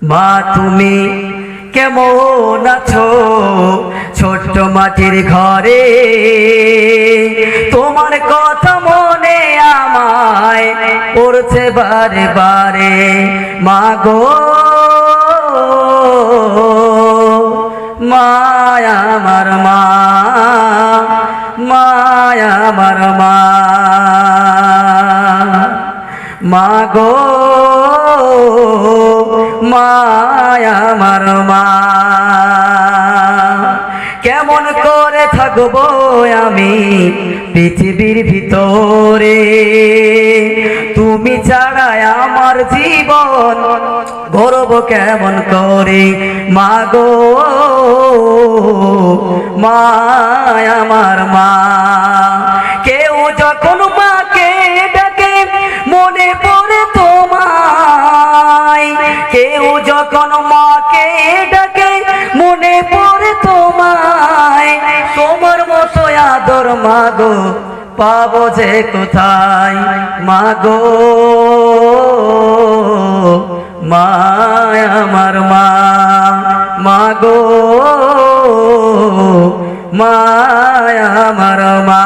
মা তুমি কেমন আছো ছোট্ট মাটির ঘরে, তোমার কথা মনে আমায় পড়ছে বারে বারে। মা গো মায়া আমার মা, মায়া আমার মা, মা গো মায়া আমার মা। কেমন করে থাকবো আমি পৃথিবীর ভিতরে, তুমি ছাড়া আমার জীবন গর্ব কেমন করে। মা গো মায়া আমার মা। কেউ যখন মাকে ডাকে মনে পড়ে তোমায়, কেউ যখন মাকে ডাকে মনে পড়ে তোমায়। তোমার মতো আদর মা গো পাবো যে কোথায়। মা গো মায়া আমার মা, মা গো মায়া আমার মা।